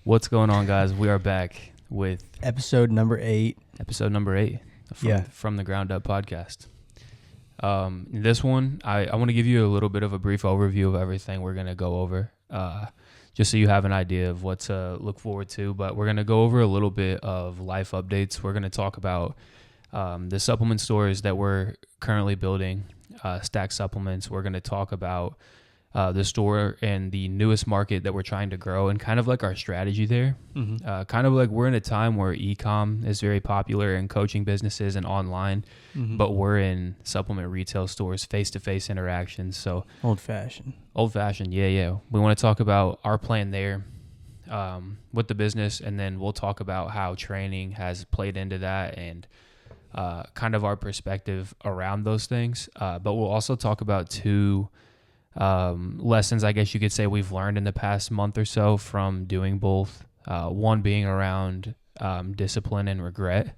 What's going on, guys? We are back with Episode number 8. From the Ground Up podcast. This one, I want to give you a little bit of a brief overview of everything we're going to go over, just so you have an idea of what to look forward to. But we're going to go over a little bit of life updates. We're going to talk about the supplement stores that we're currently building, Stack Supplements. We're going to talk about the store and the newest market that we're trying to grow and kind of like our strategy there. Kind of like we're in a time where e-com is very popular in coaching businesses and online, but we're in supplement retail stores, face-to-face interactions. So Old-fashioned. Yeah. We want to talk about our plan there with the business, and then we'll talk about how training has played into that and kind of our perspective around those things. But we'll also talk about two lessons, I guess you could say, we've learned in the past month or so from doing both. One being around discipline and regret,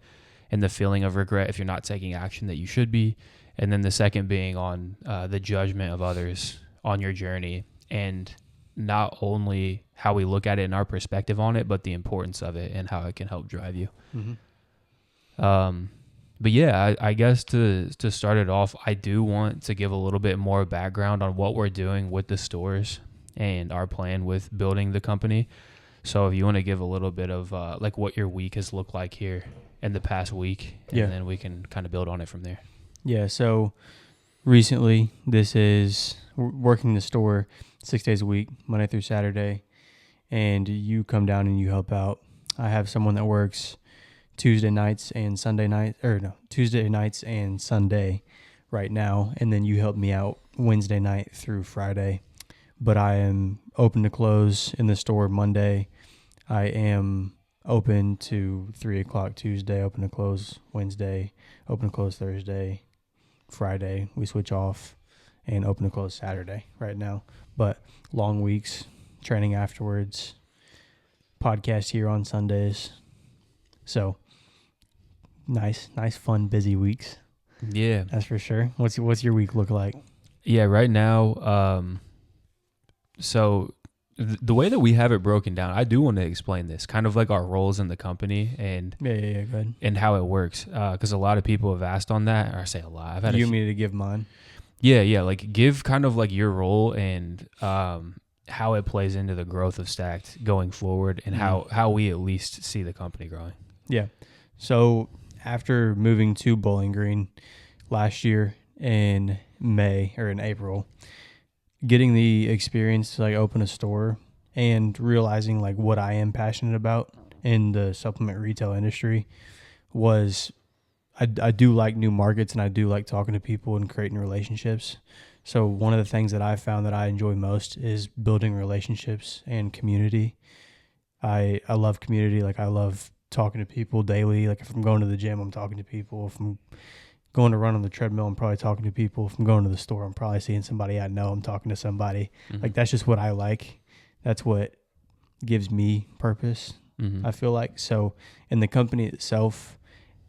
and the feeling of regret if you're not taking action that you should be. And then the second being on the judgment of others on your journey, and not only how we look at it and our perspective on it, but the importance of it and how it can help drive you. But yeah, I guess to start it off, I do want to give a little bit more background on what we're doing with the stores and our plan with building the company. So if you want to give a little bit of like what your week has looked like here in the past week, and then we can kind of build on it from there. Yeah, so recently this is working the store 6 days a week, Monday through Saturday, and you come down and you help out. I have someone that works Tuesday nights and Sunday right now, and then you help me out Wednesday night through Friday. But I am open to close in the store Monday. I am open to 3 o'clock Tuesday, open to close Wednesday, open to close Thursday, Friday we switch off, and open to close Saturday right now. But long weeks, training afterwards, podcast here on Sundays. So nice, fun, busy weeks. Yeah, that's for sure. What's your week look like? Yeah, right now, so the way that we have it broken down, I do want to explain this, kind of like our roles in the company and go ahead. And how it works, because a lot of people have asked on that, or I say a lot. You want me to give mine? Yeah, like give kind of like your role and how it plays into the growth of Stacked going forward, and how we at least see the company growing. Yeah, so after moving to Bowling Green last year in April, getting the experience to like open a store and realizing like what I am passionate about in the supplement retail industry was I do like new markets, and I do like talking to people and creating relationships. So one of the things that I found that I enjoy most is building relationships and community. I love community. Like I love talking to people daily. Like if I'm going to the gym, I'm talking to people. If I'm going to run on the treadmill, I'm probably talking to people. If I'm going to the store, I'm probably seeing somebody I know. I'm talking to somebody. Like that's just what I like. That's what gives me purpose, I feel like. So in the company itself,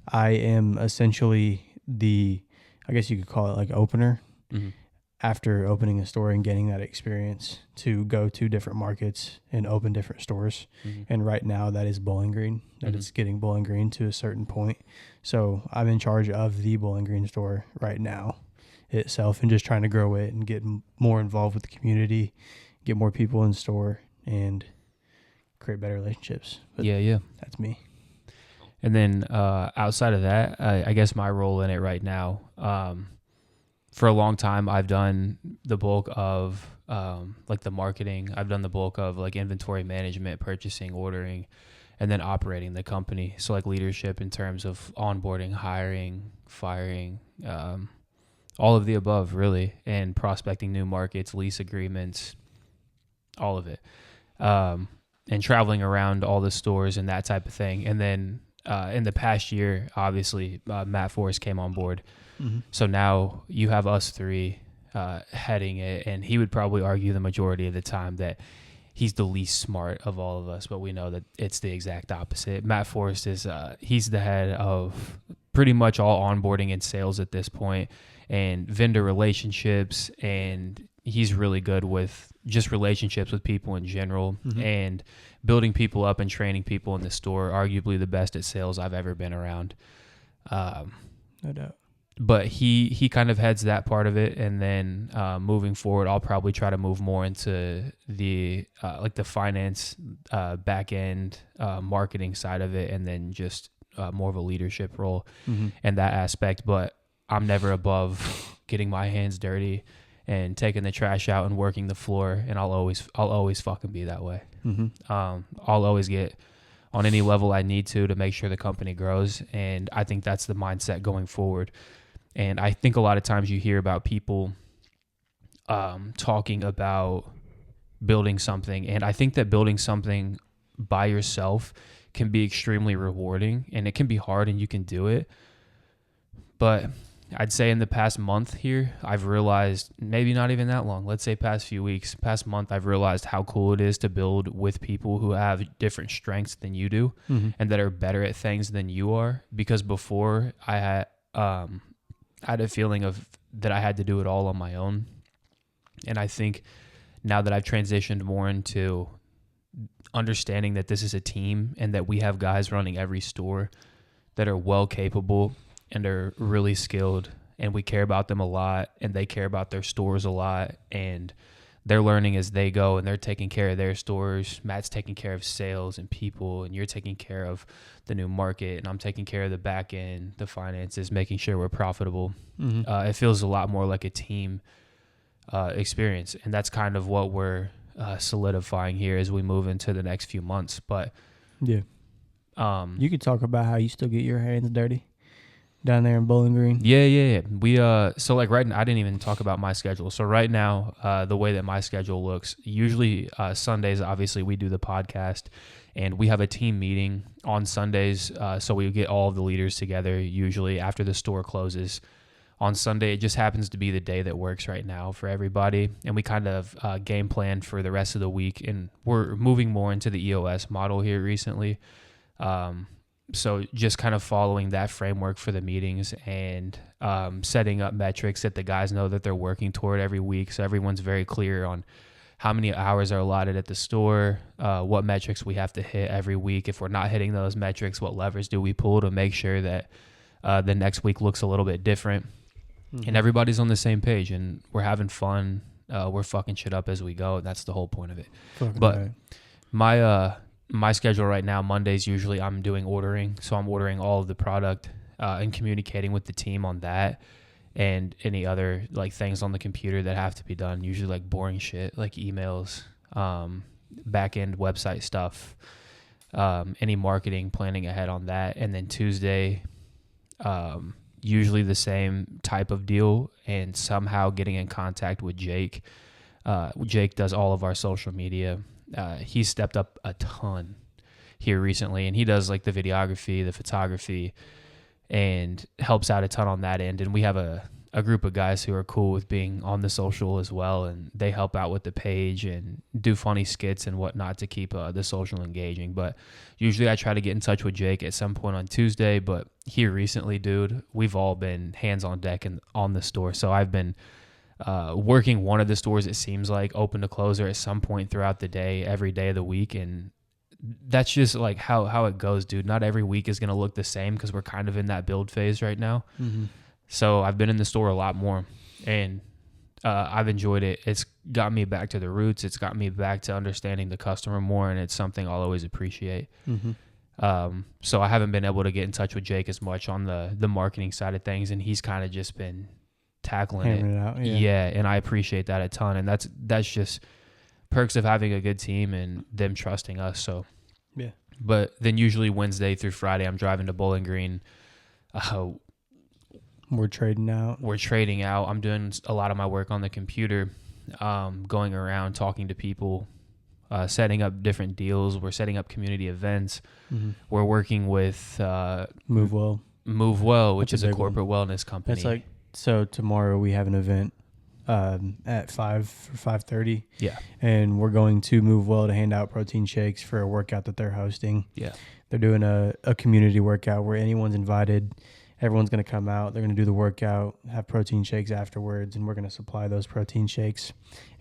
I am essentially I guess you could call it like opener. After opening a store and getting that experience to go to different markets and open different stores. And right now that is Bowling Green, it's getting Bowling Green to a certain point. So I'm in charge of the Bowling Green store right now itself, and just trying to grow it and get more involved with the community, get more people in store, and create better relationships. But yeah, that's me. And then outside of that, I guess my role in it right now, for a long time, I've done the bulk of like the marketing. I've done the bulk of like inventory management, purchasing, ordering, and then operating the company. So like leadership in terms of onboarding, hiring, firing, all of the above really, and prospecting new markets, lease agreements, all of it, and traveling around all the stores and that type of thing. And then in the past year, obviously, Matt Forrest came on board. So now you have us three heading it, and he would probably argue the majority of the time that he's the least smart of all of us, but we know that it's the exact opposite. Matt Forrest is he's the head of pretty much all onboarding and sales at this point, and vendor relationships, and he's really good with just relationships with people in general, and building people up and training people in the store. Arguably the best at sales I've ever been around. No doubt. But he kind of heads that part of it, and then moving forward, I'll probably try to move more into the like the finance, back end, marketing side of it, and then just more of a leadership role in that aspect. But I'm never above getting my hands dirty and taking the trash out and working the floor, and I'll always fucking be that way. I'll always get on any level I need to make sure the company grows, and I think that's the mindset going forward. And I think a lot of times you hear about people talking about building something, and I think that building something by yourself can be extremely rewarding, and it can be hard, and you can do it. But I'd say in the past month here, I've realized, maybe not even that long, let's say past few weeks, past month, I've realized how cool it is to build with people who have different strengths than you do and that are better at things than you are. Because before I had a feeling of that I had to do it all on my own. And I think now that I've transitioned more into understanding that this is a team and that we have guys running every store that are well capable and are really skilled, and we care about them a lot, and they care about their stores a lot, and they're learning as they go, and they're taking care of their stores. Matt's taking care of sales and people, and you're taking care of the new market, and I'm taking care of the back end, the finances, making sure we're profitable. It feels a lot more like a team experience, and that's kind of what we're solidifying here as we move into the next few months. But you could talk about how you still get your hands dirty down there in Bowling Green. Yeah. We so like right now, I didn't even talk about my schedule. So right now, the way that my schedule looks, usually Sundays, obviously we do the podcast, and we have a team meeting on Sundays. So we get all of the leaders together, usually after the store closes. On Sunday, it just happens to be the day that works right now for everybody, and we kind of game plan for the rest of the week. And we're moving more into the EOS model here recently. So just kind of following that framework for the meetings and setting up metrics that the guys know that they're working toward every week. So everyone's very clear on how many hours are allotted at the store, what metrics we have to hit every week. If we're not hitting those metrics, what levers do we pull to make sure that the next week looks a little bit different? And everybody's on the same page, and we're having fun. We're fucking shit up as we go. And that's the whole point of it. But my schedule right now, Mondays, usually I'm doing ordering. So I'm ordering all of the product and communicating with the team on that and any other like things on the computer that have to be done. Usually like boring shit, like emails, back end website stuff, any marketing, planning ahead on that. And then Tuesday, usually the same type of deal, and somehow getting in contact with Jake. Jake does all of our social media. He's stepped up a ton here recently, and he does like the videography, the photography, and helps out a ton on that end. And we have a group of guys who are cool with being on the social as well, and they help out with the page and do funny skits and whatnot to keep the social engaging. But usually I try to get in touch with Jake at some point on Tuesday, but here recently, dude, we've all been hands on deck and on the store. So I've been working one of the stores, it seems like, open to closer at some point throughout the day, every day of the week. And that's just like how it goes, dude. Not every week is going to look the same because we're kind of in that build phase right now. So I've been in the store a lot more, and I've enjoyed it. It's got me back to the roots. It's got me back to understanding the customer more, and it's something I'll always appreciate. So I haven't been able to get in touch with Jake as much on the marketing side of things, and he's kind of just been tackling Hammering it out, yeah, and I appreciate that a ton. And that's just perks of having a good team and them trusting us. So yeah. But then usually Wednesday through Friday, I'm driving to Bowling Green. We're trading out. I'm doing a lot of my work on the computer, going around talking to people, setting up different deals. We're setting up community events. We're working with Move Well, which is a corporate wellness company. It's like, so tomorrow we have an event at 5:30. Yeah. And we're going to Move Well to hand out protein shakes for a workout that they're hosting. Yeah. They're doing a community workout where anyone's invited. everyone's going to come out. They're going to do the workout, have protein shakes afterwards, and we're going to supply those protein shakes.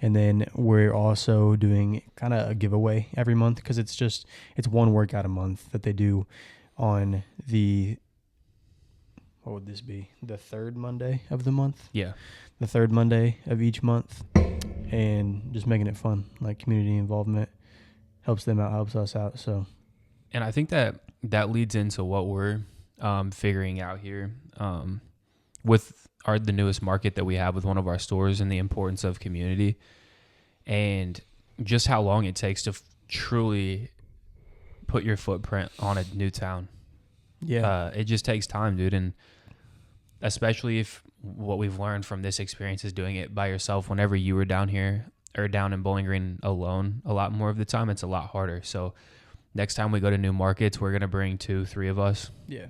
And then we're also doing kind of a giveaway every month because it's one workout a month that they do on what would this be? The third Monday of the month? Yeah. The third Monday of each month. And just making it fun, like community involvement helps them out, helps us out. So, and I think that leads into what we're figuring out here with the newest market that we have with one of our stores and the importance of community and just how long it takes to truly put your footprint on a new town. Yeah. It just takes time, dude. And especially if what we've learned from this experience is doing it by yourself. Whenever you were down here or down in Bowling Green alone, a lot more of the time, it's a lot harder. So next time we go to new markets, we're going to bring 2-3 of us. Yeah.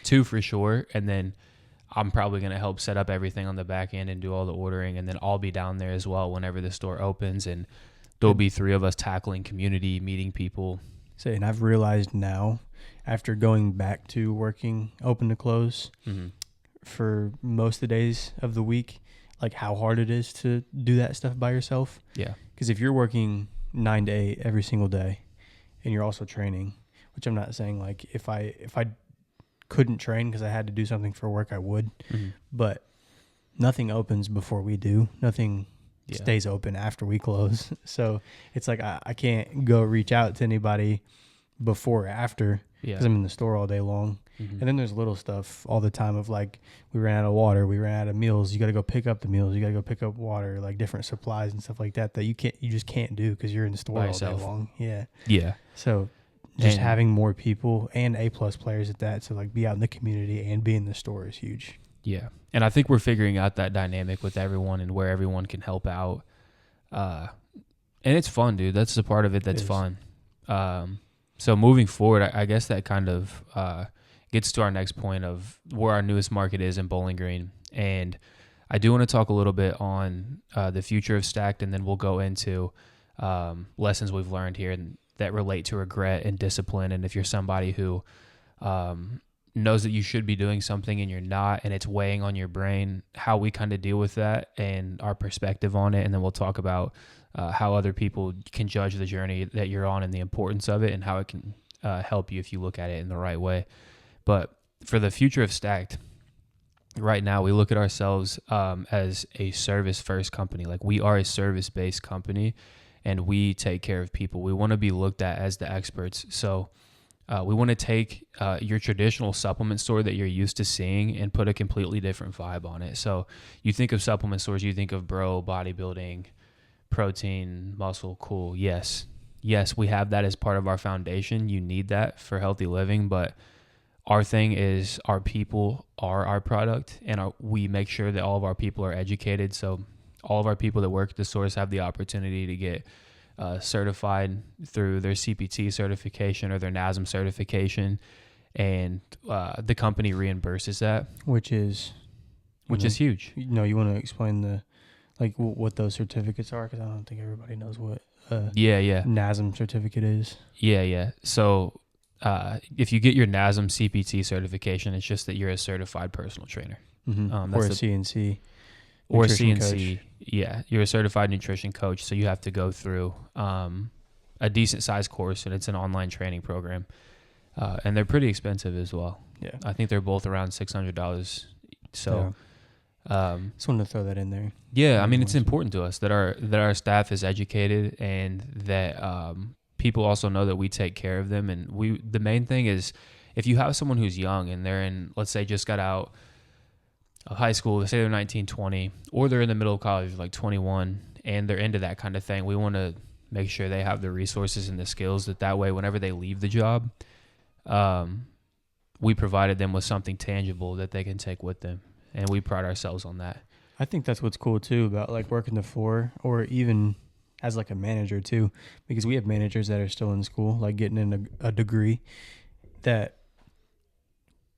2 for sure. And then I'm probably going to help set up everything on the back end and do all the ordering. And then I'll be down there as well whenever the store opens. And there'll be 3 of us tackling community, meeting people. And I've realized now, after going back to working open to close for most of the days of the week, like how hard it is to do that stuff by yourself. Yeah. Because if you're working 9 to 8 every single day and you're also training, which I'm not saying like if I couldn't train because I had to do something for work, I would. But nothing opens before we do. Nothing stays open after we close. So it's like I can't go reach out to anybody before or after because I'm in the store all day long. And then there's little stuff all the time of like we ran out of water, we ran out of meals. You got to go pick up the meals. You got to go pick up water, like different supplies and stuff like that you just can't do because you're in the store all day long. Yeah. Yeah. So just having more people and A+ players at that to like be out in the community and be in the store is huge. Yeah. And I think we're figuring out that dynamic with everyone and where everyone can help out. And it's fun, dude. That's the part of it that's fun. So moving forward, I guess that kind of gets to our next point of where our newest market is in Bowling Green. And I do want to talk a little bit on the future of Stacked, and then we'll go into lessons we've learned here and that relate to regret and discipline. And if you're somebody who knows that you should be doing something and you're not, and it's weighing on your brain, how we kind of deal with that and our perspective on it. And then we'll talk about how other people can judge the journey that you're on and the importance of it and how it can help you if you look at it in the right way. But for the future of Stacked, right now we look at ourselves as a service-first company. Like we are a service-based company and we take care of people. We want to be looked at as the experts. So we want to take your traditional supplement store that you're used to seeing and put a completely different vibe on it. So you think of supplement stores, you think of bro, bodybuilding, protein, muscle, cool. Yes, we have that as part of our foundation. You need that for healthy living, but our thing is our people are our product, and we make sure that all of our people are educated. So all of our people that work at the stores have the opportunity to get certified through their CPT certification or their NASM certification, and the company reimburses that, which is huge. You want to explain what those certificates are, because I don't think everybody knows what NASM certificate is. Yeah. So if you get your NASM CPT certification, it's just that you're a certified personal trainer. Or a CNC. Or a CNC. Coach. Yeah, you're a certified nutrition coach, so you have to go through a decent sized course, and it's an online training program. And they're pretty expensive as well. Yeah. I think they're both around $600. So just wanted to throw that in there. Yeah, I mean, it's important to us that our staff is educated and that people also know that we take care of them. And the main thing is, if you have someone who's young and they're in, let's say, just got out of high school, let's say they're 19, 20, or they're in the middle of college, like 21, and they're into that kind of thing, we want to make sure they have the resources and the skills that way, whenever they leave the job, we provided them with something tangible that they can take with them. And we pride ourselves on that. I think that's what's cool too about like working the floor, or even as like a manager too, because we have managers that are still in school, like getting in a degree that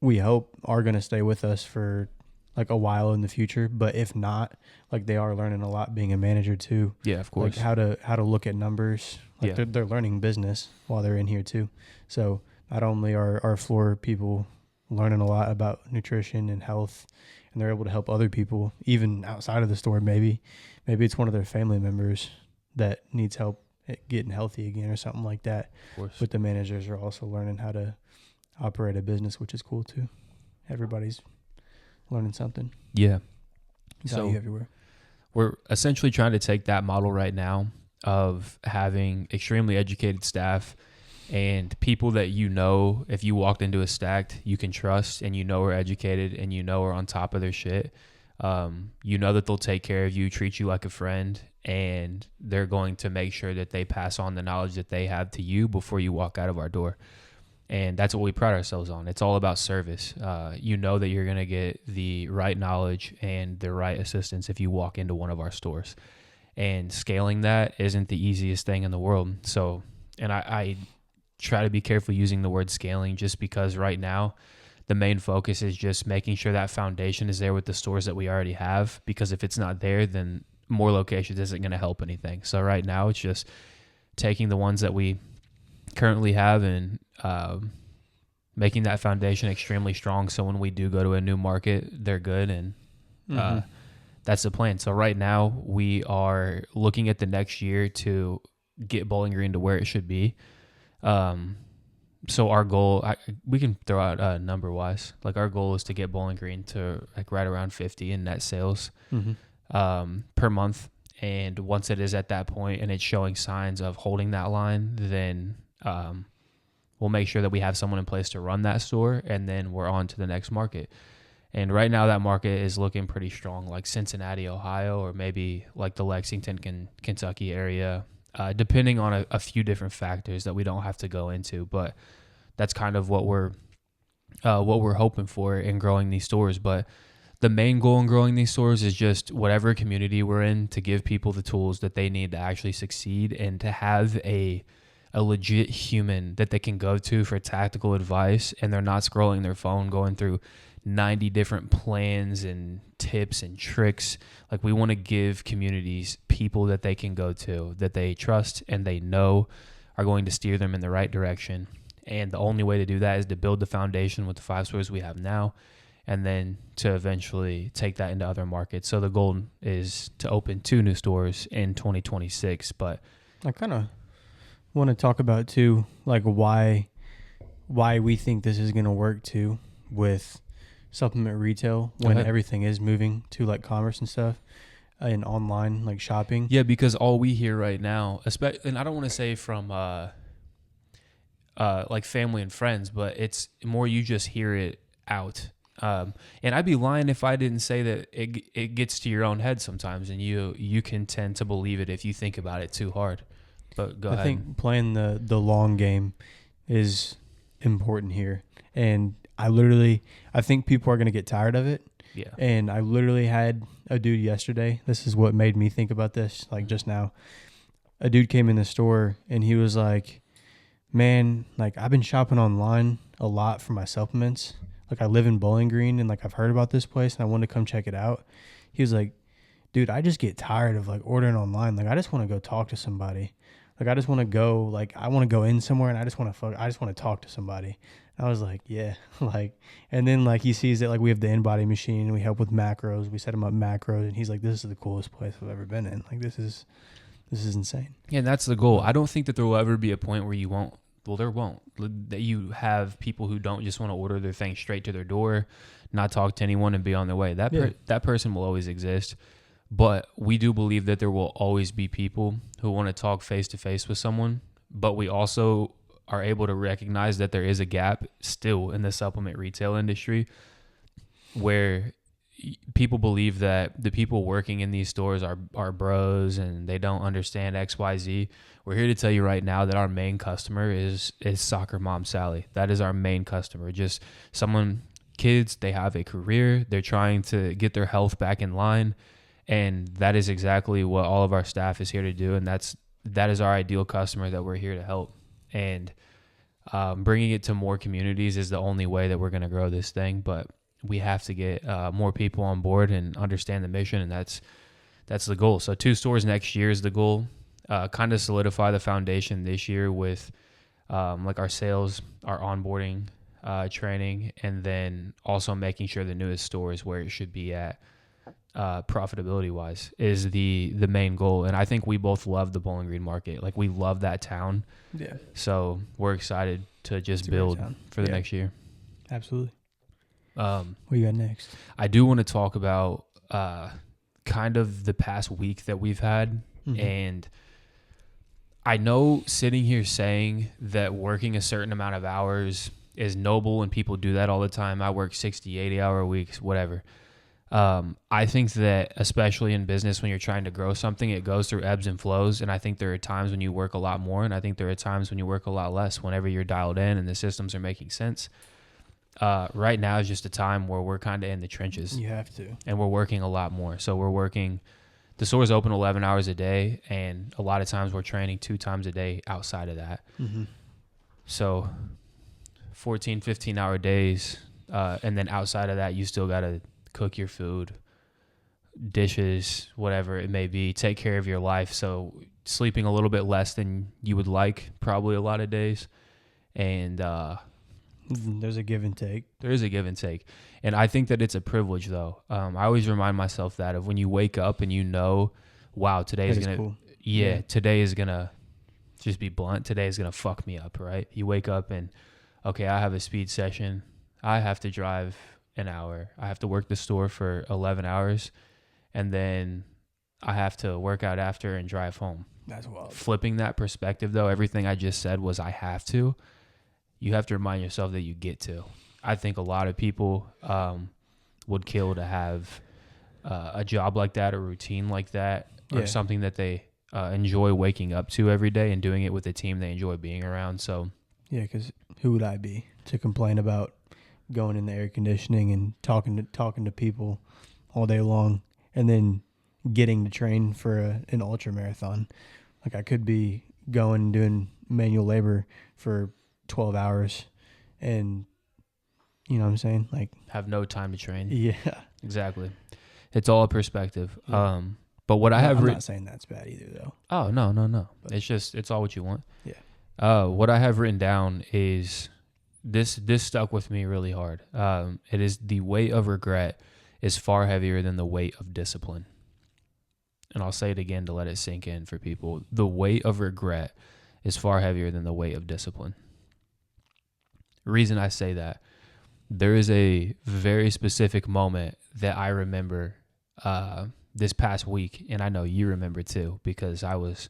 we hope are going to stay with us for like a while in the future. But if not, like they are learning a lot being a manager too. Yeah, of course. Like how to look at numbers. Like they're learning business while they're in here too. So not only are our floor people learning a lot about nutrition and health, and they're able to help other people, even outside of the store. Maybe it's one of their family members that needs help at getting healthy again or something like that. Of course. But the managers are also learning how to operate a business, which is cool too. Everybody's learning something. Yeah. Value So everywhere. we're essentially trying to take that model right now of having extremely educated staff and people that, you know, if you walked into a Stacked, you can trust and you know are educated and you know are on top of their shit. You know that they'll take care of you, treat you like a friend, and they're going to make sure that they pass on the knowledge that they have to you before you walk out of our door. And that's what we pride ourselves on. It's all about service. You know that you're going to get the right knowledge and the right assistance if you walk into one of our stores. And scaling that isn't the easiest thing in the world. So, and I try to be careful using the word scaling just because right now the main focus is just making sure that foundation is there with the stores that we already have. Because if it's not there, then more locations isn't going to help anything. So right now it's just taking the ones that we currently have and making that foundation extremely strong, so when we do go to a new market, they're good, and that's the plan. So right now we are looking at the next year to get Bowling Green to where it should be. So our goal, we can throw out number wise, like our goal is to get Bowling Green to like right around 50 in net sales per month. And once it is at that point and it's showing signs of holding that line, then we'll make sure that we have someone in place to run that store, and then we're on to the next market. And right now that market is looking pretty strong, like Cincinnati, Ohio, or maybe like the Lexington, Kentucky area, depending on a few different factors that we don't have to go into. But that's kind of what we're hoping for in growing these stores. But the main goal in growing these stores is just whatever community we're in, to give people the tools that they need to actually succeed, and to have a legit human that they can go to for tactical advice, and they're not scrolling their phone going through 90 different plans and tips and tricks. Like, we want to give communities people that they can go to, that they trust and they know are going to steer them in the right direction. And the only way to do that is to build the foundation with the 5 stores we have now, and then to eventually take that into other markets. So the goal is to open 2 new stores in 2026. But I kind of want to talk about too, like why we think this is going to work too with supplement retail when everything is moving to like commerce and stuff and online like shopping. Yeah, because all we hear right now, and I don't want to say from like family and friends, but it's more you just hear it out. And I'd be lying if I didn't say that it gets to your own head sometimes, and you can tend to believe it if you think about it too hard. But go ahead. I think playing the long game is important here. And I think people are going to get tired of it. Yeah. And I literally had a dude yesterday. This is what made me think about this, like just now. A dude came in the store and he was like, man, like I've been shopping online a lot for my supplements. Like I live in Bowling Green and like I've heard about this place and I wanted to come check it out. He was like, dude, I just get tired of like ordering online. Like I just want to go talk to somebody. Like I just want to go, like I want to go in somewhere and I just want to talk to somebody. And I was like, yeah, like, and then like he sees it, like we have the InBody machine, we help with macros, we set him up macros, and he's like, this is the coolest place I've ever been in. Like this is insane. Yeah, and that's the goal. I don't think that there will ever be a point where you won't. Well, there won't. That you have people who don't just want to order their thing straight to their door, not talk to anyone, and be on their way. That person will always exist. But we do believe that there will always be people who want to talk face to face with someone. But we also are able to recognize that there is a gap still in the supplement retail industry where people believe that the people working in these stores are bros and they don't understand XYZ. We're here to tell you right now that our main customer is Soccer Mom Sally. That is our main customer. Just kids, they have a career. They're trying to get their health back in line. And that is exactly what all of our staff is here to do. And that is our ideal customer that we're here to help. And bringing it to more communities is the only way that we're going to grow this thing. But we have to get more people on board and understand the mission. And that's the goal. So 2 stores next year is the goal. Kind of solidify the foundation this year with like our sales, our onboarding, training, and then also making sure the newest store is where it should be at, profitability wise, is the main goal. And I think we both love the Bowling Green market. Like, we love that town. Yeah. So we're excited to just It's a great build town. for the Yeah. next year. Absolutely. What What you got next? I do want to talk about kind of the past week that we've had. Mhm. And I know sitting here saying that working a certain amount of hours is noble and people do that all the time. I work 60, 80-hour weeks, whatever. I think that especially in business, when you're trying to grow something, it goes through ebbs and flows. And I think there are times when you work a lot more, and I think there are times when you work a lot less whenever you're dialed in and the systems are making sense. Right now is just a time where we're kind of in the trenches. You have to. And we're working a lot more. So we're working, the store's open 11 hours a day, and a lot of times we're training 2 times a day outside of that. Mm-hmm. So 14, 15-hour days. And then outside of that, you still got to cook your food, dishes, whatever it may be, take care of your life. So sleeping a little bit less than you would like, probably a lot of days. And There's a give and take. there is a give and take. And I think that it's a privilege, though. I always remind myself that of when you wake up and you know, wow, today is That is going to, cool. yeah, Yeah. today is going to, just be blunt, today is going to fuck me up, right? You wake up and, okay, I have a speed session. I have to drive an hour. I have to work the store for 11 hours. And then I have to work out after and drive home. That's wild. Flipping that perspective, though, everything I just said was I have to. You have to remind yourself that you get to. I think a lot of people would kill to have a job like that, a routine like that, or Yeah. something that they enjoy waking up to every day and doing it with a team they enjoy being around. So Yeah, because who would I be to complain about going in the air conditioning and talking to people all day long, and then getting to train for an ultra marathon? Like, I could be going and doing manual labor for 12 hours, and you know what I'm saying? Like, have no time to train. yeah. Exactly. It's all a perspective. Yeah. But what I have I'm not saying that's bad either, though. Oh, no. But- It's all what you want. Yeah. What I have written down is this stuck with me really hard. It is the weight of regret is far heavier than the weight of discipline. And I'll say it again to let it sink in for people. The weight of regret is far heavier than the weight of discipline. Reason I say that, there is a very specific moment that I remember this past week, and I know you remember too, because I was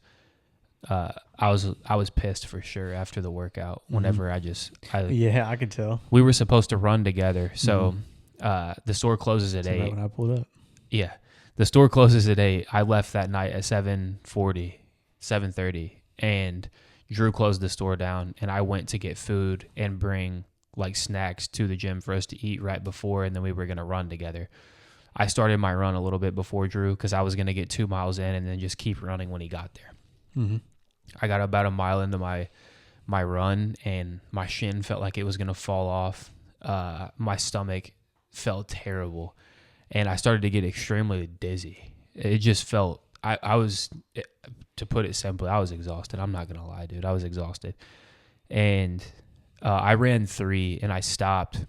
pissed for sure after the workout. Whenever Yeah, I could tell. we were supposed to run together, so the store closes at That's right 8. when I pulled up. Yeah, the store closes at 8. I left that night at 7:40, 7:30, and Drew closed the store down, and I went to get food and bring like snacks to the gym for us to eat right before, and then we were gonna run together. I started my run a little bit before Drew because I was gonna get 2 miles in and then just keep running when he got there. Mm-hmm. I got about a mile into my run, and my shin felt like it was going to fall off. My stomach felt terrible, and I started to get extremely dizzy. It just felt, to put it simply, I was exhausted. I'm not going to lie, dude. I was exhausted. And I ran 3, and I stopped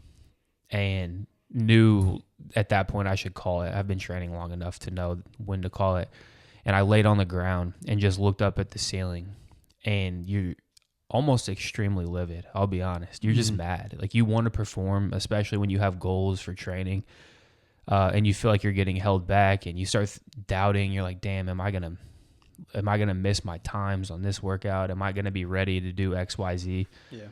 and knew at that point I should call it. I've been training long enough to know when to call it. And I laid on the ground and just looked up at the ceiling, and you're almost extremely livid. I'll be honest. You're just mad. Like, you want to perform, especially when you have goals for training, and you feel like you're getting held back, and you start doubting. You're like, damn, am I gonna miss my times on this workout? Am I gonna be ready to do X, Y, Z? Yeah.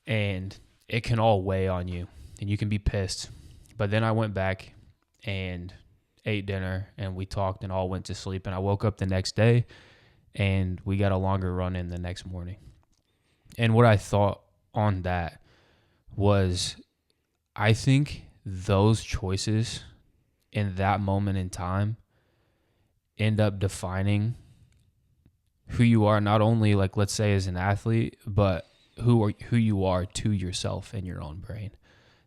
And it can all weigh on you, and you can be pissed. But then I went back and ate dinner, and we talked and all went to sleep, and I woke up the next day and we got a longer run in the next morning. And what I thought on that was, I think those choices in that moment in time end up defining who you are, not only, like, let's say as an athlete, but who you are to yourself and your own brain.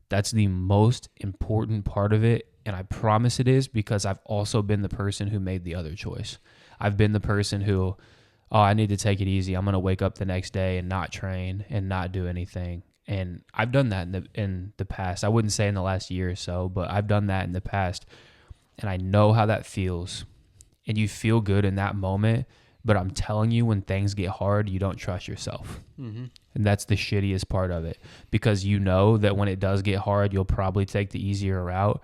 That's the most important part of it. And I promise it is, because I've also been the person who made the other choice. I've been the person who, I need to take it easy. I'm going to wake up the next day and not train and not do anything. And I've done that in the past. I wouldn't say in the last year or so, but I've done that in the past. And I know how that feels. And you feel good in that moment. But I'm telling you, when things get hard, you don't trust yourself. Mm-hmm. And that's the shittiest part of it. Because you know that when it does get hard, you'll probably take the easier route.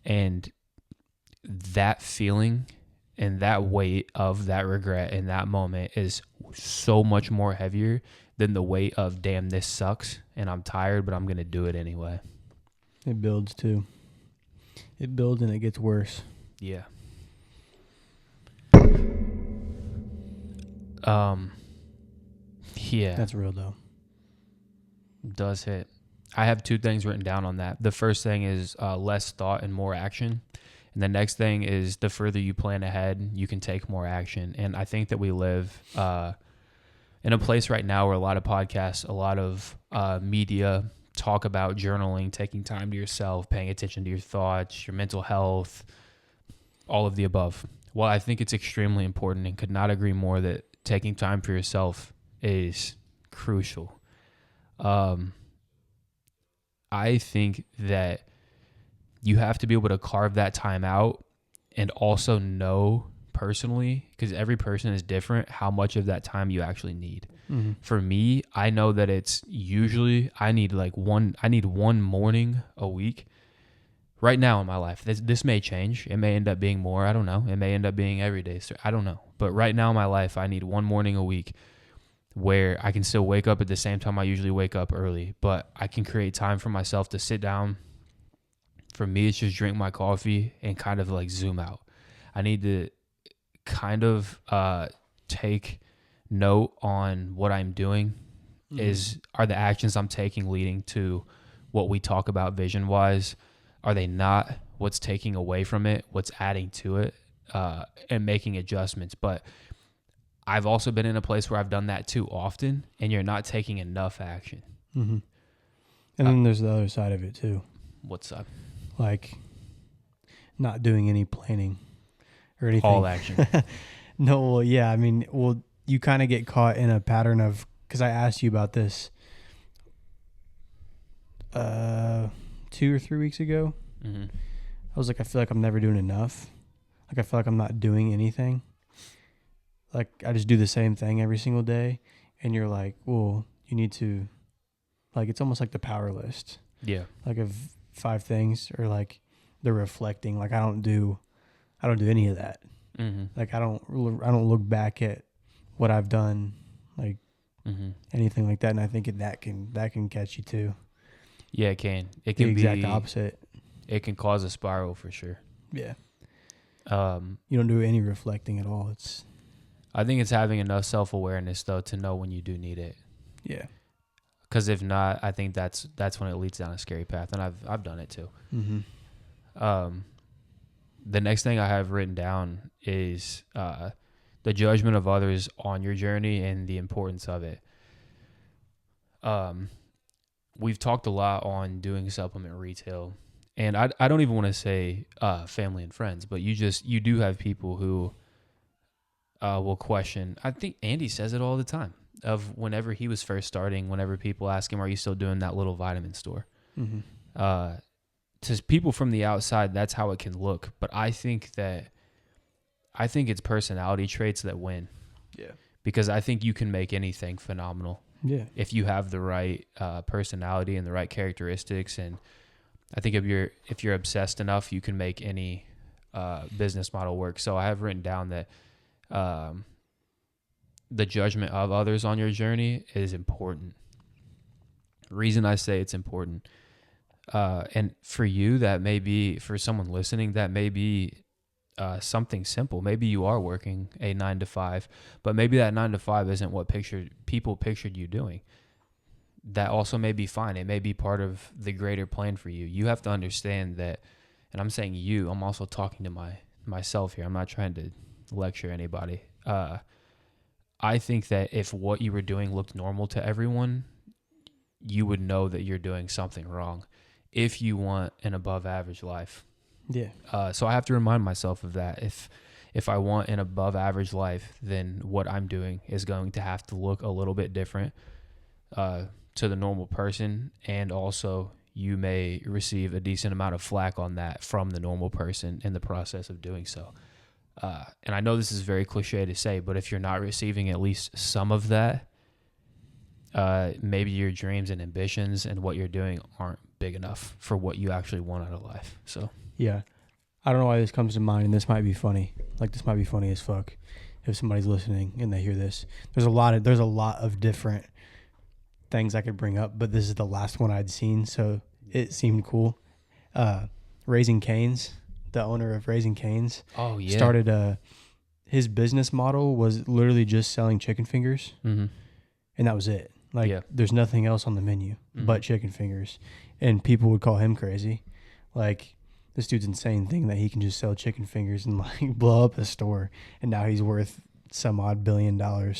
And that feeling and that weight of that regret in that moment is so much more heavier than the weight of, damn, this sucks and I'm tired, but I'm going to do it anyway. It builds too. It builds and it gets worse. Yeah. Yeah. That's real though. Does hit. I have 2 things written down on that. The first thing is less thought and more action. And the next thing is the further you plan ahead, you can take more action. And I think that we live in a place right now where a lot of podcasts, a lot of media talk about journaling, taking time to yourself, paying attention to your thoughts, your mental health, all of the above. Well, I think it's extremely important and could not agree more that taking time for yourself is crucial. I think that you have to be able to carve that time out and also know personally, because every person is different, how much of that time you actually need. Mm-hmm. For me, I know that it's usually I need one morning a week right now in my life. This may change. It may end up being more. I don't know. It may end up being every day. So I don't know. But right now in my life, I need one morning a week where I can still wake up at the same time I usually wake up early, but I can create time for myself to sit down. For me, it's just drink my coffee and kind of like zoom out. I need to kind of take note on what I'm doing. Mm-hmm. Are the actions I'm taking leading to what we talk about vision-wise? Are they not? What's taking away from it? What's adding to it? And making adjustments. But I've also been in a place where I've done that too often, and you're not taking enough action. Mm-hmm. And then there's the other side of it too. What side? Like not doing any planning or anything. All action. No, well, yeah. I mean, you kind of get caught in a pattern of, because I asked you about this 2 or 3 weeks ago. Mm-hmm. I was like, I feel like I'm never doing enough. Like, I feel like I'm not doing anything. Like, I just do the same thing every single day. And you're like, well, you need to, like, it's almost like the power list. Yeah. Like, of 5 things, or like the reflecting. Like, I don't do any of that. Mm-hmm. Like, I don't look back at what I've done, like anything like that. And I think that can catch you too. Yeah, it can. It can the be exact opposite. It can cause a spiral for sure. Yeah. You don't do any reflecting at all. I think it's having enough self-awareness though to know when you do need it. Yeah. Because if not, I think that's when it leads down a scary path, and I've done it too. Mm-hmm. The next thing I have written down is the judgment of others on your journey and the importance of it. We've talked a lot on doing supplement retail, and I don't even want to say family and friends, but you do have people who will question. I think Andy says it all the time. Of whenever he was first starting, whenever people ask him, "Are you still doing that little vitamin store?" Mm-hmm. To people from the outside, that's how it can look. But I think it's personality traits that win. Yeah. Because I think you can make anything phenomenal. Yeah. If you have the right personality and the right characteristics, and I think if you're obsessed enough, you can make any business model work. So I have written down that the judgment of others on your journey is important. Reason I say it's important. And for you, that may be, for someone listening, that may be something simple. Maybe you are working a 9 to 5, but maybe that 9 to 5 isn't what people pictured you doing. That also may be fine. It may be part of the greater plan for you. You have to understand that, and I'm saying you, I'm also talking to myself here. I'm not trying to lecture anybody. I think that if what you were doing looked normal to everyone, you would know that you're doing something wrong if you want an above average life. Yeah. So I have to remind myself of that. If I want an above average life, then what I'm doing is going to have to look a little bit different. to the normal person, and also you may receive a decent amount of flack on that from the normal person in the process of doing so. And I know this is very cliche to say, but if you're not receiving at least some of that, maybe your dreams and ambitions and what you're doing aren't big enough for what you actually want out of life. So Yeah. I don't know why this comes to mind, and this might be funny. Like, this might be funny as fuck if somebody's listening and they hear this. There's a lot of different things I could bring up, but this is the last one I'd seen, so it seemed cool. Raising Cane's, the owner of Raising Cane's, started his business model was literally just selling chicken fingers, mm-hmm. and that was it. Like, there's nothing else on the menu but chicken fingers, and people would call him crazy. Like, this dude's insane thing that he can just sell chicken fingers and like blow up a store, and now he's worth some odd $1 billion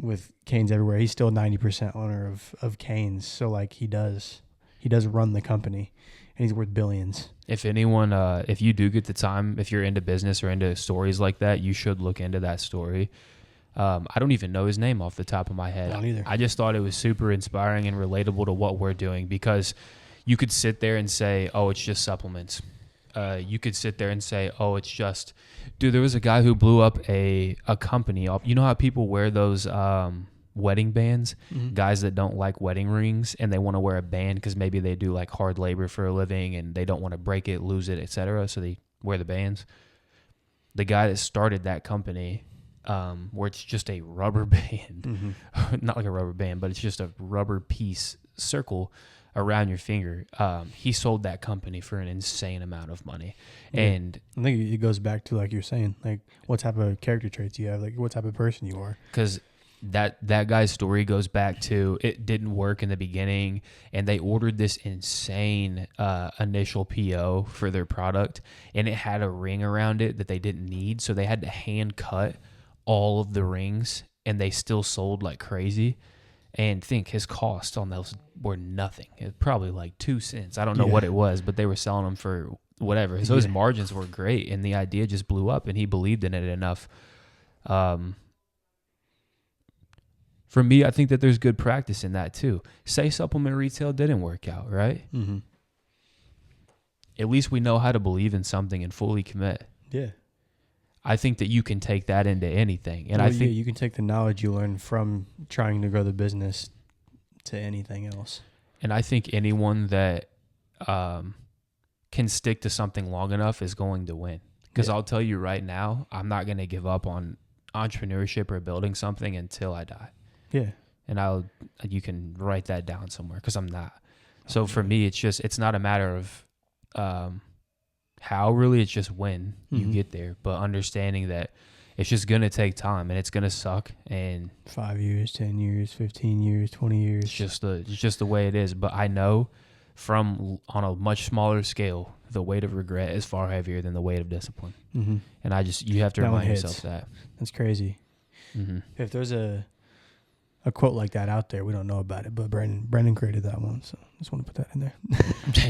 with Cane's everywhere. He's still 90% owner of Cane's, so like he does run the company, and he's worth billions. If anyone, if you do get the time, if you're into business or into stories like that, you should look into that story. I don't even know his name off the top of my head. I don't either. I just thought it was super inspiring and relatable to what we're doing, because you could sit there and say, oh, it's just supplements. You could sit there and say, oh, it's just, dude, there was a guy who blew up a company. You know how people wear those wedding bands? Mm-hmm. Guys that don't like wedding rings and they want to wear a band because maybe they do like hard labor for a living and they don't want to break it, lose it, etc. So they wear the bands. The guy that started that company, where it's just a rubber band, not like a rubber band, but it's just a rubber piece circle around your finger. He sold that company for an insane amount of money. Yeah. And I think it goes back to, like you're saying, like what type of character traits you have, like what type of person you are. Because that guy's story goes back to, it didn't work in the beginning, and they ordered this insane initial PO for their product, and it had a ring around it that they didn't need, so they had to hand cut all of the rings, and they still sold like crazy. And think his costs on those were nothing. It was probably like 2 cents. I don't know what it was, but they were selling them for whatever. So his margins were great, and the idea just blew up, and he believed in it enough. For me, I think that there's good practice in that too. Say supplement retail didn't work out, right? Mm-hmm. At least we know how to believe in something and fully commit. Yeah. I think that you can take that into anything. And well, I think you can take the knowledge you learn from trying to grow the business to anything else. And I think anyone that can stick to something long enough is going to win. Because I'll tell you right now, I'm not going to give up on entrepreneurship or building something until I die. Yeah. And you can write that down somewhere, because I'm not. So for me, it's not a matter of how, really, it's just when you get there. But understanding that it's just going to take time, and it's going to suck. And 5 years, 10 years, 15 years, 20 years. It's just the way it is. But I know on a much smaller scale, the weight of regret is far heavier than the weight of discipline. Mm-hmm. And you have to remind yourself that. That's crazy. Mm-hmm. If there's a quote like that out there, we don't know about it, but Brandon created that one, so just want to put that in there.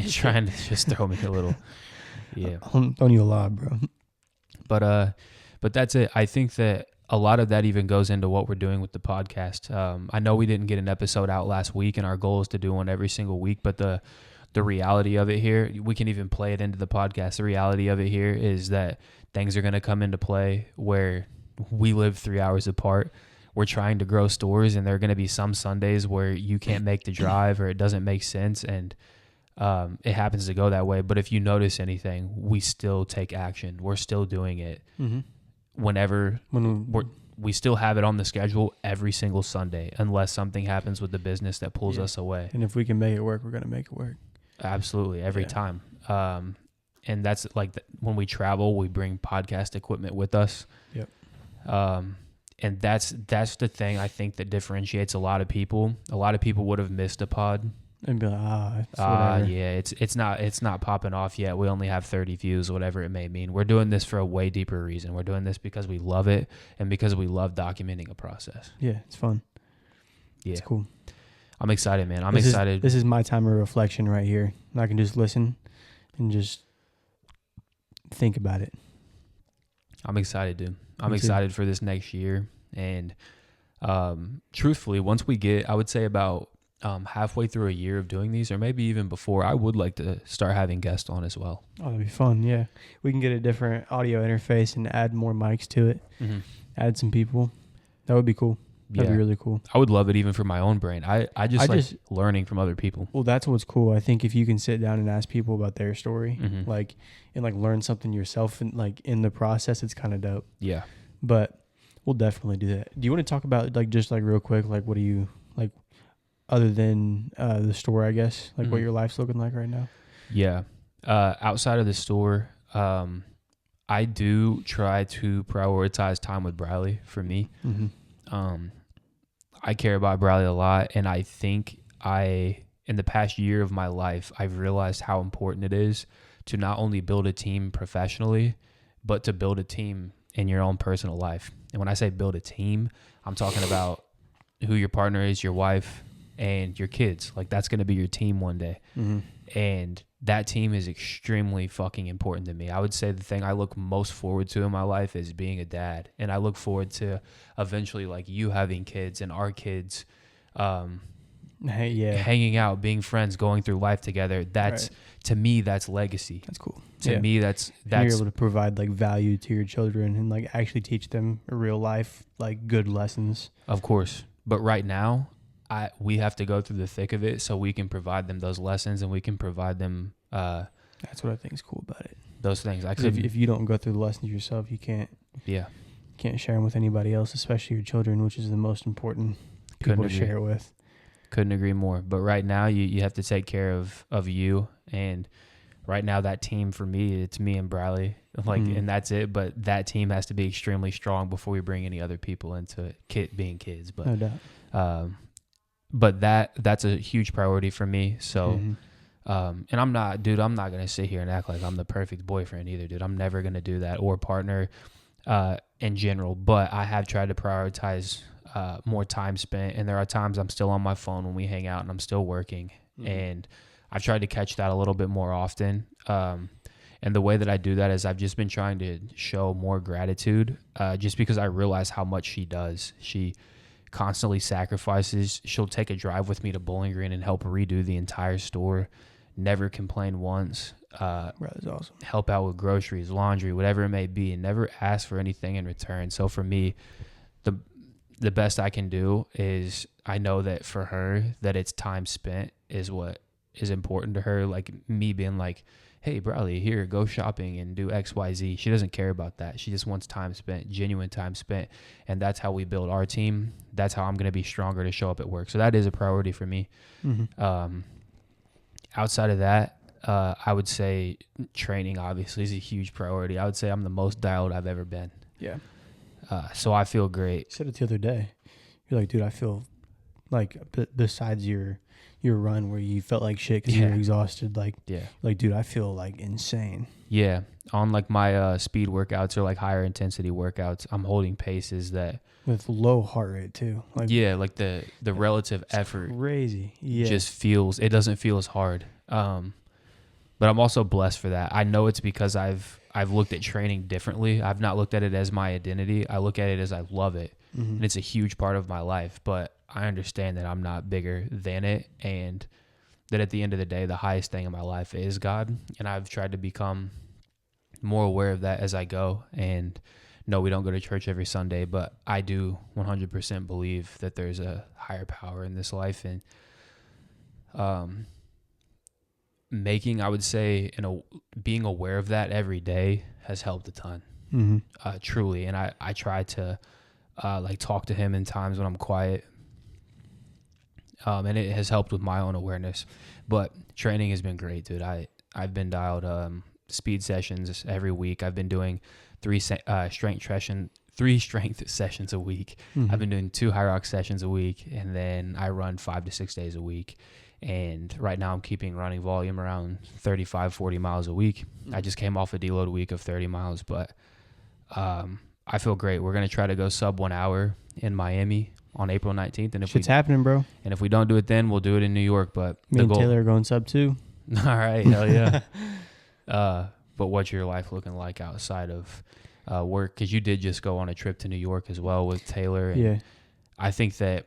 Trying to just throw me a little. Yeah. Don't you lie, bro. But that's it. I think that a lot of that even goes into what we're doing with the podcast. I know we didn't get an episode out last week, and our goal is to do one every single week, but the reality of it here, we can even play it into the podcast. The reality of it here is that things are going to come into play where we live 3 hours apart. We're trying to grow stores, and there are going to be some Sundays where you can't make the drive or it doesn't make sense, and it happens to go that way. But if you notice anything, we still take action. We're still doing it whenever we still have it on the schedule every single Sunday, unless something happens with the business that pulls us away. And if we can make it work, we're going to make it work. Absolutely. Every time. And that's like when we travel, we bring podcast equipment with us. Yep. And that's the thing I think that differentiates a lot of people. A lot of people would have missed a pod and be like, whatever. Yeah, it's not popping off yet. We only have 30 views, whatever it may mean. We're doing this for a way deeper reason. We're doing this because we love it and because we love documenting a process. Yeah, it's fun. Yeah, it's cool. I'm excited, man. I'm excited. This is my time of reflection right here. I can just listen and just think about it. I'm excited, dude. I'm excited for this next year. And truthfully, once we get, I would say about halfway through a year of doing these, or maybe even before, I would like to start having guests on as well. Oh, that'd be fun. Yeah, we can get a different audio interface and add more mics to it. Mm-hmm. Add some people. That would be cool. That'd be really cool. I would love it even for my own brain. I just like learning from other people. Well, that's what's cool. I think if you can sit down and ask people about their story, Mm-hmm. like, and like learn something yourself and like in the process, it's kind of dope. Yeah. But we'll definitely do that. Do you want to talk about like just like real quick, like what do you like other than the store, I guess, like what your life's looking like right now? Yeah. Outside of the store, I do try to prioritize time with Bradley for me. Mm-hmm. I care about Bradley a lot, and I think in the past year of my life, I've realized how important it is to not only build a team professionally, but to build a team in your own personal life. And when I say build a team, I'm talking about who your partner is, your wife, and your kids. Like, that's going to be your team one day. Mm-hmm. And that team is extremely fucking important to me. I would say the thing I look most forward to in my life is being a dad. And I look forward to eventually like you having kids and our kids hanging out, being friends, going through life together. That's to me, that's legacy. That's cool. To me, that's you're able to provide like value to your children and like actually teach them real life, like good lessons. Of course. But right now, we have to go through the thick of it so we can provide them those lessons and we can provide them. That's what I think is cool about it. Those things. If you don't go through the lessons yourself, you can't. Yeah. Can't share them with anybody else, especially your children, which is the most important people to share it with. Couldn't agree more. But right now, you have to take care of you. And right now, that team for me, it's me and Bradley. Like, and that's it. But that team has to be extremely strong before we bring any other people into it, being kids. But, no doubt. But that's a huge priority for me. So, and I'm not going to sit here and act like I'm the perfect boyfriend either, dude. I'm never going to do that, or partner in general. But I have tried to prioritize more time spent. And there are times I'm still on my phone when we hang out and I'm still working. And I've tried to catch that a little bit more often. And the way that I do that is I've just been trying to show more gratitude just because I realize how much she does. She constantly sacrifices. She'll take a drive with me to Bowling Green and help redo the entire store. Never complain once. That's awesome. Help out with groceries, laundry, whatever it may be, and never ask for anything in return. So for me, the best I can do is I know that for her, that it's time spent is what is important to her. Like me being like, hey, Bradley, here, go shopping and do X, Y, Z. She doesn't care about that. She just wants time spent, genuine time spent. And that's how we build our team. That's how I'm going to be stronger to show up at work. So that is a priority for me. Outside of that, I would say training obviously is a huge priority. I would say I'm the most dialed I've ever been. Yeah. So I feel great. You said it the other day. You're like, dude, I feel like besides your run where you felt like shit because you were exhausted, like dude, I feel like insane. Yeah, on like my speed workouts or like higher intensity workouts, I'm holding paces that with low heart rate too. Like like the relative effort crazy. Just it doesn't feel as hard. But I'm also blessed for that. I know it's because I've looked at training differently. I've not looked at it as my identity. I look at it as I love it, and it's a huge part of my life. But I understand that I'm not bigger than it, and that at the end of the day, the highest thing in my life is God. And I've tried to become more aware of that as I go. And no, we don't go to church every Sunday, but I do 100% believe that there's a higher power in this life. And I would say, being aware of that every day has helped a ton, truly. And I try to like talk to him in times when I'm quiet. And it has helped with my own awareness. But training has been great, dude. I've been dialed speed sessions every week. I've been doing 3 strength sessions a week. I've been doing 2 high rock sessions a week, and then I run 5 to 6 days a week. And right now I'm keeping running volume around 35, 40 miles a week. I just came off a deload week of 30 miles, but I feel great. We're going to try to go sub 1 hour in Miami on April 19th. And if shit's happening, bro. And if we don't do it then, we'll do it in New York. But me and Taylor are going sub 2. All right, hell yeah. But what's your life looking like outside of work? Because you did just go on a trip to New York as well with Taylor. And I think that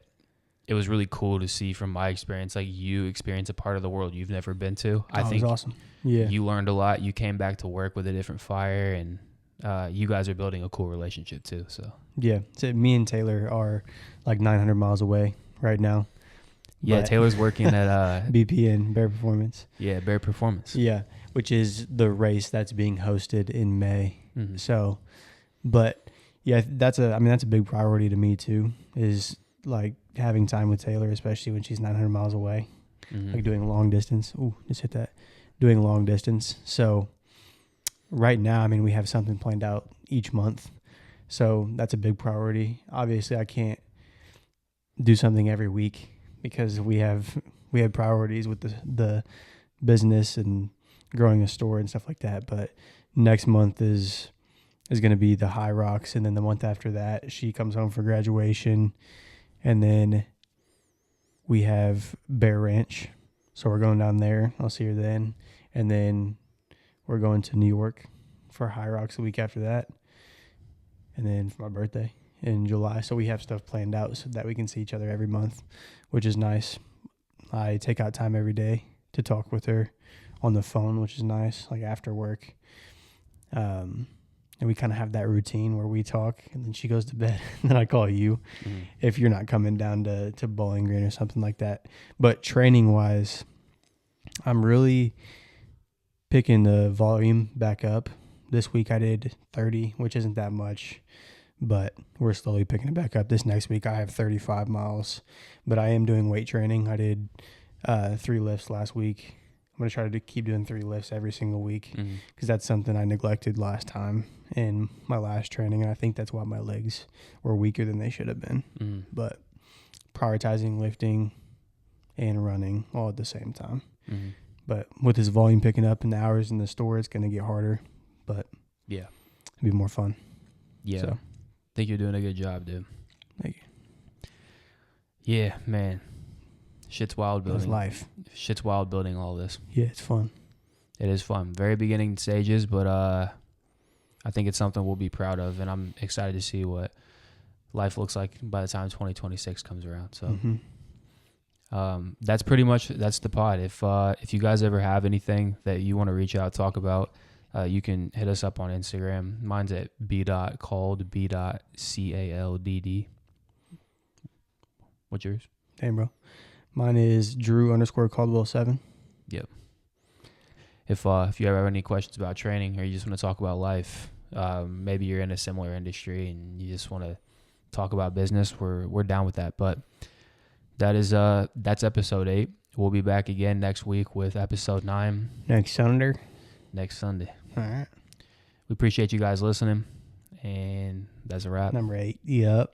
it was really cool to see from my experience, like you experience a part of the world you've never been to. I think it was awesome. Yeah. you learned a lot. You came back to work with a different fire, and you guys are building a cool relationship too. So Yeah. So me and Taylor are like 900 miles away right now. yeah, But- Taylor's working at BPN, Bear Performance. Bear Performance. Yeah. Which is the race that's being hosted in May. Mhm. So, but yeah, that's a big priority to me too, is like having time with Taylor, especially when she's 900 miles away, Mhm. like doing long distance. Ooh, just hit that. Doing long distance. So right now, I mean, we have something planned out each month. So that's a big priority. Obviously, I can't do something every week because we have priorities with the business and growing a store and stuff like that. But next month is going to be the High Rocks, and then the month after that, she comes home for graduation, and then we have Bear Ranch. So we're going down there. I'll see her then, and then we're going to New York for High Rocks the week after that, and then for my birthday in July. So we have stuff planned out so that we can see each other every month, which is nice. I take out time every day to talk with her on the phone, which is nice, like after work. And we kind of have that routine where we talk, and then she goes to bed, and then I call you Mhm. if you're not coming down to Bowling Green or something like that. But training-wise, I'm really picking the volume back up. This week I did 30, which isn't that much, but we're slowly picking it back up. This next week I have 35 miles, but I am doing weight training. I did 3 lifts last week. I'm going to try to keep doing 3 lifts every single week Mhm. because that's something I neglected last time in my last training, and I think that's why my legs were weaker than they should have been. Mhm. But prioritizing lifting and running all at the same time. Mhm. But with this volume picking up and the hours in the store, it's going to get harder, but Yeah. it'll be more fun. Yeah. So. Think you're doing a good job, dude. Thank you. Yeah, man. Shit's wild That's building. life. Shit's wild building all this. Yeah, it's fun. It is fun. Very beginning stages, but I think it's something we'll be proud of, and I'm excited to see what life looks like by the time 2026 comes around. So that's pretty much the pod. If you guys ever have anything that you want to reach out, talk about, you can hit us up on Instagram. Mine's at b.called, b.calladd. What's yours? Damn, bro. Mine is Drew_Caldwell7. If you ever have any questions about training, or you just want to talk about life, maybe you're in a similar industry and you just want to talk about business, we're down with that. But that's episode 8. We'll be back again next week with episode 9 Next Sunday. next Sunday. All right. We appreciate you guys listening, and that's a wrap. Number 8. Yep.